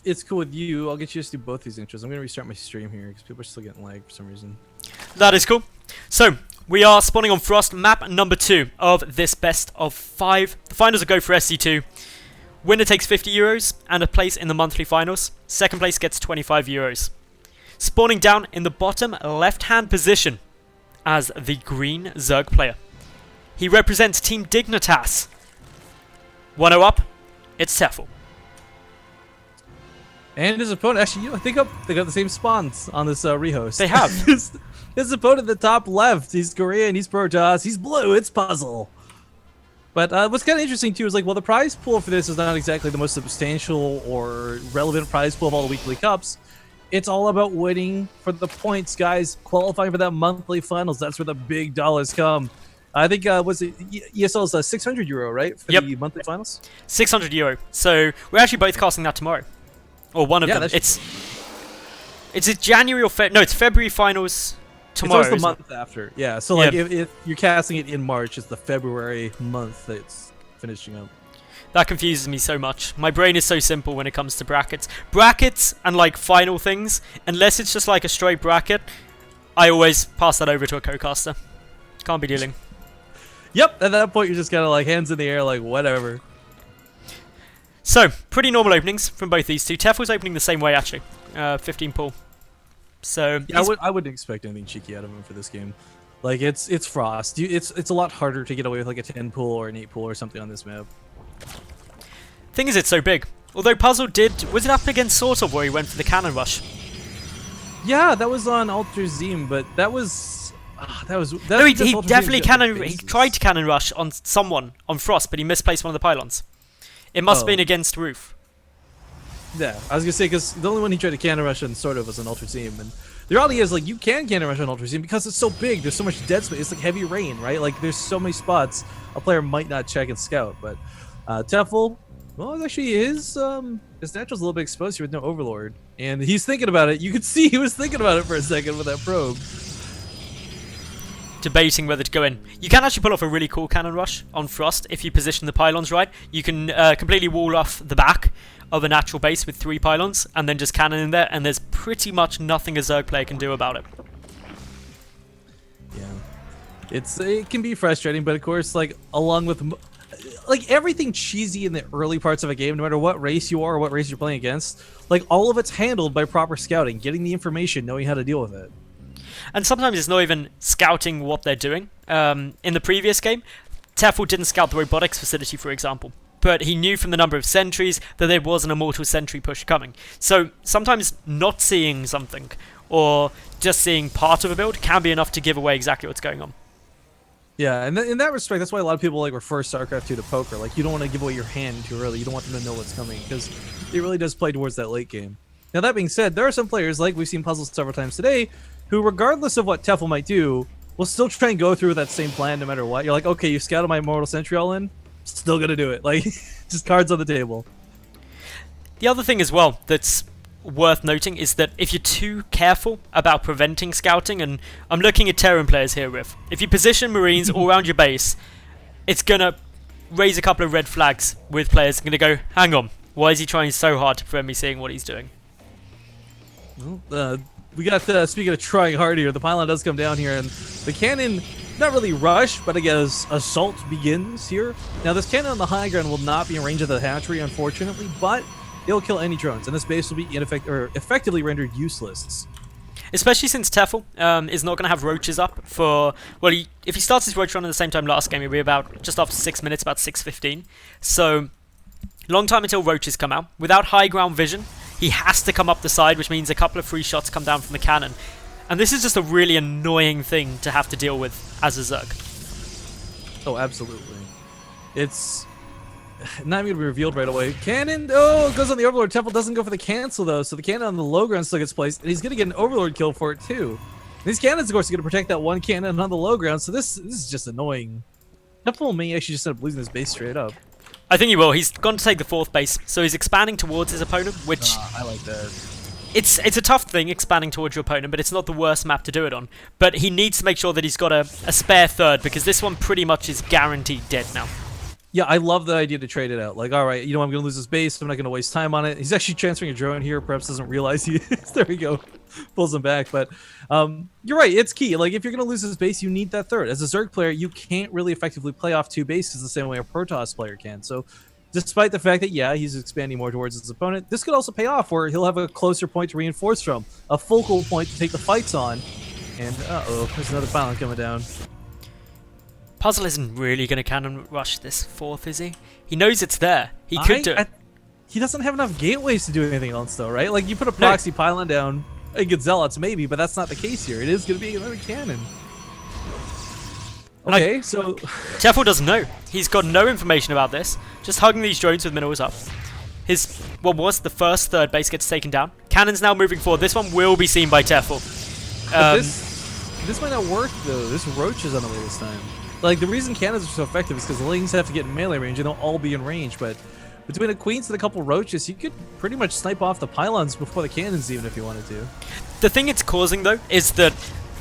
if it's cool with you, I'll get you to do both these intros. I'm gonna restart my stream here because people are still getting lag for some reason. That is cool. So, we are spawning on Frost, map number 2 of this best of 5. The finals will go for SC2. Winner takes €50 and a place in the monthly finals. Second place gets €25. Spawning down in the bottom left-hand position as the green Zerg player. He represents Team Dignitas. 1-0 up, it's Tefel. And his opponent, actually, I think they got the same spawns on this rehost. They have. his opponent at the top left, he's Korean, he's Protoss, he's blue, it's Puzzle. But what's kind of interesting too is like, well, the prize pool for this is not exactly the most substantial or relevant prize pool of all the weekly cups. It's all about winning for the points, guys. Qualifying for that monthly finals. That's where the big dollars come. I think was it ESL's €600, right, for the monthly finals? €600. So we're actually both casting that tomorrow, or one of them. It's a January or no, it's February finals tomorrow. It's the month after. Yeah. So like if you're casting it in March, it's the February month that it's finishing up. That confuses me so much. My brain is so simple when it comes to brackets. Brackets and like final things, unless it's just like a straight bracket, I always pass that over to a co-caster. Can't be dealing. Yep, at that point you're just kind of like hands in the air, like whatever. So, pretty normal openings from both these two. Tefel's opening the same way actually. 15 pull. So yeah, I wouldn't expect anything cheeky out of him for this game. Like it's Frost. It's a lot harder to get away with like a 10 pull or an 8 pull or something on this map. Thing is, it's so big. Although Puzzle was it up against sort of where he went for the cannon rush? Yeah, that was on Alter Zim, but that was no, he definitely he tried to cannon rush on someone on Frost, but he misplaced one of the pylons. It must have been against Roof. Yeah, I was gonna say because the only one he tried to cannon rush on sort of was on Alter Zim, and the reality is like you can cannon rush on Alter Zim because it's so big. There's so much dead space. It's like heavy rain, right? Like there's so many spots a player might not check and scout, but Tefel. Well, actually, his natural's a little bit exposed here with no Overlord, and he's thinking about it. You could see he was thinking about it for a second with that probe, debating whether to go in. You can actually pull off a really cool cannon rush on Frost if you position the pylons right. You can completely wall off the back of a natural base with 3 pylons, and then just cannon in there, and there's pretty much nothing a Zerg player can do about it. Yeah, it can be frustrating, but of course, like along with like everything cheesy in the early parts of a game, no matter what race you are or what race you're playing against, like all of it's handled by proper scouting, getting the information, knowing how to deal with it. And sometimes it's not even scouting what they're doing. In the previous game, Tefel didn't scout the robotics facility, for example, but he knew from the number of sentries that there was an immortal sentry push coming. So sometimes not seeing something or just seeing part of a build can be enough to give away exactly what's going on. Yeah, and in that respect, that's why a lot of people like refer StarCraft 2 to poker. Like, you don't want to give away your hand too early. You don't want them to know what's coming, because it really does play towards that late game. Now, that being said, there are some players, like we've seen Puzzle several times today, who, regardless of what Tefel might do, will still try and go through with that same plan no matter what. You're like, okay, you scouted my Immortal Sentry all in, still gonna do it. Like, just cards on the table. The other thing as well that's worth noting is that if you're too careful about preventing scouting, and I'm looking at Terran players here, Riff, if you position Marines all around your base, it's gonna raise a couple of red flags with players gonna go, hang on, why is he trying so hard to prevent me seeing what he's doing? Well, we got, speaking of trying hard here, the pylon does come down here, and the cannon, not really rush, but I guess assault begins here. Now, this cannon on the high ground will not be in range of the hatchery, unfortunately, but it'll kill any drones, and this base will be effectively rendered useless. Especially since Tefel is not going to have roaches up for... Well, if he starts his roach run at the same time last game, it'll be about just after 6 minutes, about 6:15. So, long time until roaches come out. Without high ground vision, he has to come up the side, which means a couple of free shots come down from the cannon. And this is just a really annoying thing to have to deal with as a Zerg. Oh, absolutely. It's not even going to be revealed right away. Cannon, oh, it goes on the Overlord. Tefel doesn't go for the cancel, though, so the cannon on the low ground still gets placed, and he's going to get an Overlord kill for it, too. And these cannons, of course, are going to protect that one cannon on the low ground, so this is just annoying. Tefel may actually just end up losing this base straight up. I think he will. He's gone to take the 4th base, so he's expanding towards his opponent, which... I like that. It's a tough thing, expanding towards your opponent, but it's not the worst map to do it on. But he needs to make sure that he's got a spare third, because this one pretty much is guaranteed dead now. Yeah, I love the idea to trade it out. Like, all right, you know, I'm going to lose this base. I'm not going to waste time on it. He's actually transferring a drone here. Perhaps doesn't realize he is. There we go. Pulls him back. But you're right. It's key. Like, if you're going to lose this base, you need that third. As a Zerg player, you can't really effectively play off two bases the same way a Protoss player can. So despite the fact that, yeah, he's expanding more towards his opponent, this could also pay off where he'll have a closer point to reinforce from, a focal point to take the fights on. And, uh-oh, there's another pylon coming down. Puzzle isn't really going to cannon rush this fourth, is he? He knows it's there. He could do it. He doesn't have enough gateways to do anything else, though, right? Like, you put a proxy pylon down and get zealots, maybe, but that's not the case here. It is going to be another cannon. Okay, so... Tefel doesn't know. He's got no information about this. Just hugging these drones with minerals up. His, what was the first third base gets taken down. Cannon's now moving forward. This one will be seen by Tefel. This might not work, though. This roach is on the way this time. Like, the reason cannons are so effective is because the lings have to get in melee range and they'll all be in range, but between a queens and a couple roaches, you could pretty much snipe off the pylons before the cannons even if you wanted to. The thing it's causing, though, is that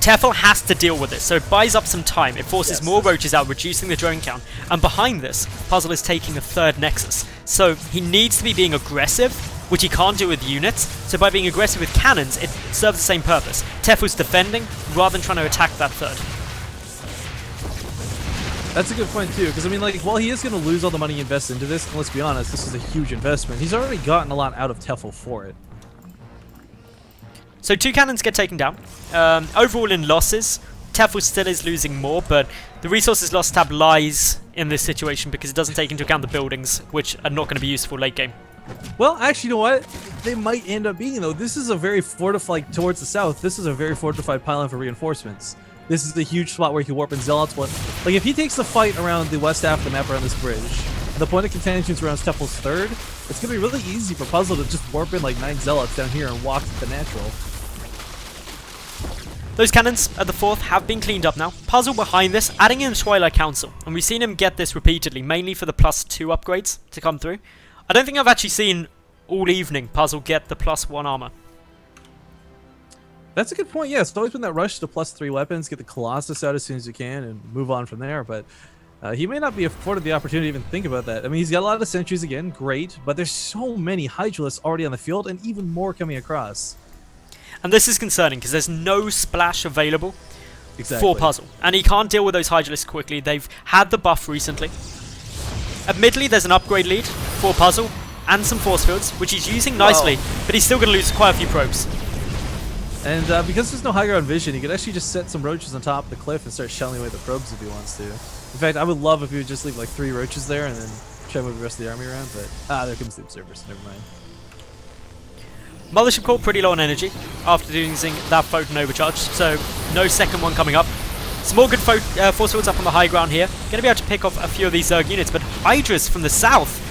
Tefel has to deal with this, so it buys up some time. It forces more roaches out, reducing the drone count. And behind this, Puzzle is taking a third nexus. So he needs to be being aggressive, which he can't do with units. So by being aggressive with cannons, it serves the same purpose. Tefel's defending rather than trying to attack that third. That's a good point, too, because, I mean, like, while he is going to lose all the money he invests into this, and let's be honest, this is a huge investment, he's already gotten a lot out of Tefel for it. So 2 cannons get taken down. Overall in losses, Tefel still is losing more, but the resources lost tab lies in this situation because it doesn't take into account the buildings, which are not going to be useful late game. Well, actually, you know what? They might end up being, though. This is a very fortified, towards the south, this is a very fortified pylon for reinforcements. This is a huge spot where he can warp in zealots. Like, if he takes the fight around the west half of the map around this bridge, and the point of contention is around Tefel's third, it's going to be really easy for Puzzle to just warp in like 9 zealots down here and walk to the natural. Those cannons at the fourth have been cleaned up now. Puzzle behind this, adding in Twilight Council. And we've seen him get this repeatedly, mainly for the +2 upgrades to come through. I don't think I've actually seen all evening Puzzle get the +1 armor. That's a good point. Yeah, it's always been that rush to +3 weapons, get the Colossus out as soon as you can, and move on from there. But he may not be afforded the opportunity to even think about that. I mean, he's got a lot of sentries again, great, but there's so many Hydralisks already on the field, and even more coming across. And this is concerning because there's no splash available for Puzzle, and he can't deal with those Hydralisks quickly. They've had the buff recently. Admittedly, there's an upgrade lead for Puzzle and some force fields, which he's using nicely, but he's still going to lose quite a few probes. And because there's no high ground vision, he could actually just set some roaches on top of the cliff and start shelling away the probes if he wants to. In fact, I would love if he would just leave like 3 roaches there and then try to move the rest of the army around, but there comes the observers, never mind. Mothership Core pretty low on energy after using that photon overcharge, so no second one coming up. Some more good force fields up on the high ground here. Going to be able to pick off a few of these Zerg units, but Hydras from the south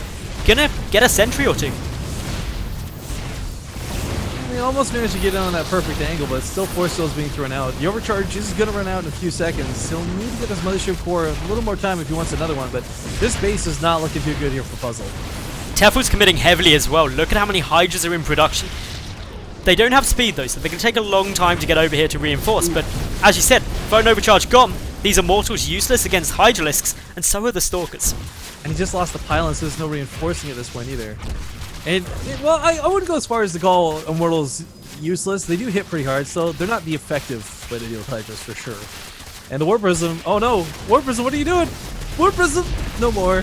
gonna get a sentry or two. He almost managed to get in on that perfect angle, but still force fields being thrown out. The overcharge is going to run out in a few seconds. He'll need to get his Mothership Core a little more time if he wants another one, but this base is not looking too good here for Puzzle. Tefel's committing heavily as well. Look at how many Hydras are in production. They don't have speed though, so they can take a long time to get over here to reinforce, but as you said, phone overcharge gone. These are mortals useless against Hydralisks, and so are the Stalkers. And he just lost the pylon, so there's no reinforcing at this point either. And, well, I wouldn't go as far as to call Immortals useless. They do hit pretty hard, so they're not the effective way to deal with Hydras for sure. And the Warp Prism, oh no! Warp Prism, what are you doing? Warp Prism! No more.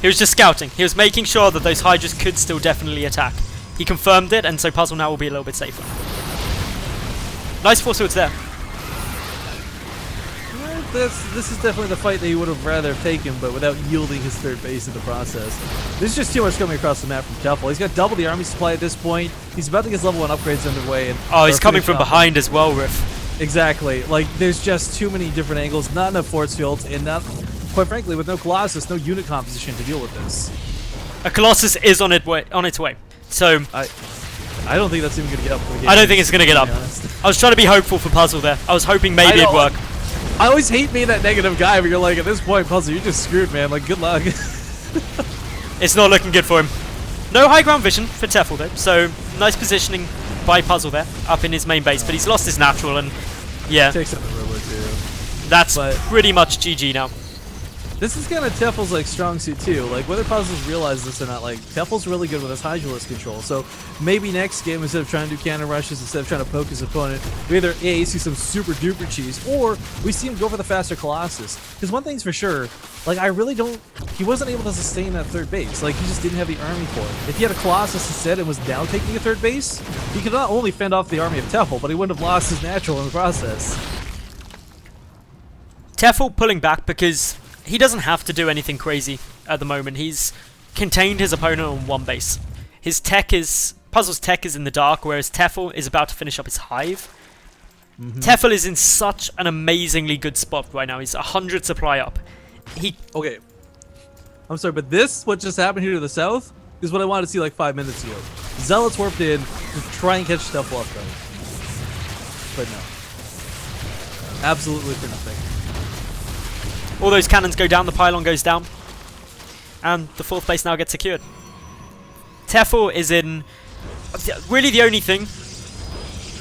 He was just scouting. He was making sure that those Hydras could still definitely attack. He confirmed it, and so Puzzle now will be a little bit safer. Nice force fields there. This is definitely the fight that he would have rather have taken, but without yielding his third base in the process. There's just too much coming across the map from Tefel. He's got double the army supply at this point. He's about to get his level 1 upgrades underway. And he's coming from behind as well, Riff. Exactly. Like, there's just too many different angles, not enough force fields, and not, quite frankly, with no Colossus, no unit composition to deal with this. A Colossus is on its way. So I don't think that's even going to get up. For the game, I don't think it's going to get up. I was trying to be hopeful for Puzzle there. I was hoping maybe it'd work. I always hate being that negative guy, but you're like, at this point, Puzzle, you're just screwed, man. Like, good luck. It's not looking good for him. No high ground vision for Tefel, though, so nice positioning by Puzzle there, up in his main base, but he's lost his natural, and yeah. Takes out the Robo, too. That's pretty much GG now. This is kind of Tefel's like strong suit too. Like whether puzzles realize this or not, like Tefel's really good with his Hydralisk control. So maybe next game, instead of trying to do cannon rushes, instead of trying to poke his opponent, we either A, see some super duper cheese, or we see him go for the faster Colossus. Because one thing's for sure, like I really don't, he wasn't able to sustain that third base. Like he just didn't have the army for it. If he had a Colossus instead and was down taking a third base, he could not only fend off the army of Tefel, but he wouldn't have lost his natural in the process. Tefel pulling back because he doesn't have to do anything crazy at the moment. He's contained his opponent on one base. His tech is... Puzzle's tech is in the dark, whereas Tefel is about to finish up his hive. Tefel is in such an amazingly good spot right now. He's 100 supply up. Okay. I'm sorry, but this, what just happened here to the south, is what I wanted to see like 5 minutes ago. Zealots warped in to try and catch Tefel off guard. But no. Absolutely for nothing. All those cannons go down, the pylon goes down, and the fourth base now gets secured. Tefel is in... Really the only thing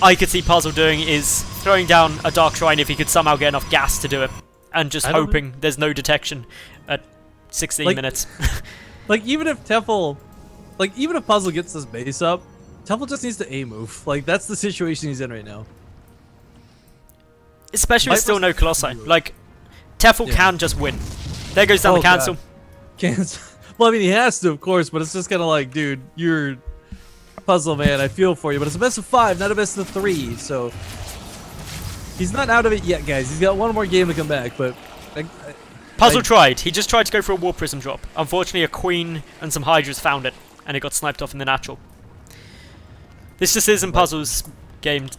I could see Puzzle doing is throwing down a Dark Shrine if he could somehow get enough gas to do it, and just hoping there's no detection at 16 minutes. Like even if Tefel... Like even if Puzzle gets this base up, Tefel just needs to A-move. Like that's the situation he's in right now. Especially with still no Colossi. Like... Tefel can just win. There goes down the cancel. Well, I mean, he has to, of course, but it's just kind of like, dude, you're Puzzle, man. I feel for you, but it's a best of 5, not a best of 3. So he's not out of it yet, guys. He's got one more game to come back, but Puzzle tried. He just tried to go for a War Prism drop. Unfortunately, a Queen and some Hydras found it, and it got sniped off in the natural. This just isn't Puzzle's game.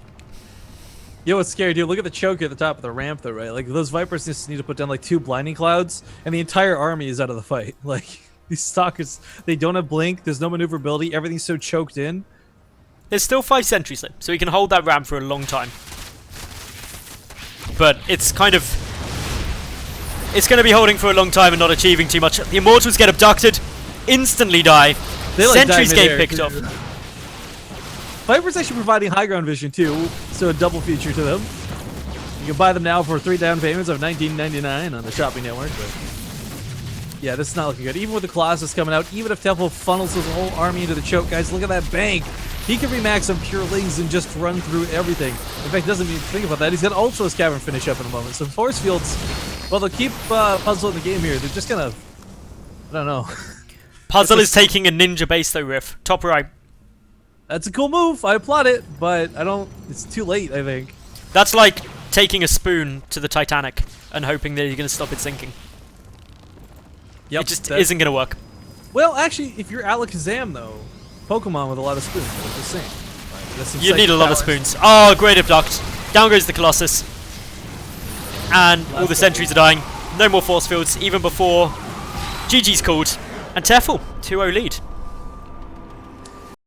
Yo, what's scary, dude? Look at the choke at the top of the ramp, though, right? Like, those Vipers just need to put down, like, 2 Blinding Clouds, and the entire army is out of the fight. Like, these stalkers, they don't have Blink, there's no maneuverability, everything's so choked in. There's still 5 sentries, though, so he can hold that ramp for a long time. But it's kind of... It's going to be holding for a long time and not achieving too much. The Immortals get abducted, instantly die. They, like, Sentries get picked off. Viper's actually providing high ground vision too, so a double feature to them. You can buy them now for 3 down payments of $19.99 on the shopping network. But yeah, this is not looking good. Even with the Colossus coming out, even if Tefel funnels his whole army into the choke, guys, look at that bank. He can remax some Pure Lings and just run through everything. In fact, doesn't even think about that. He's got Ultra's Cavern finish up in a moment. So Force Fields, well, they'll keep Puzzle in the game here. They're just gonna, I don't know. Puzzle is taking a ninja base though, Riff. Top right. That's a cool move. I applaud it, but I don't. It's too late, I think. That's like taking a spoon to the Titanic and hoping that you're going to stop it sinking. Yep, it just isn't going to work. Well, actually, if you're Alakazam, though, Pokemon with a lot of spoons, I'm just saying. Like, you need a lot of spoons. Oh, great abduct. Down goes the Colossus. And all the sentries are dying. No more force fields, even before GG's called. And Tefel, 2-0 lead.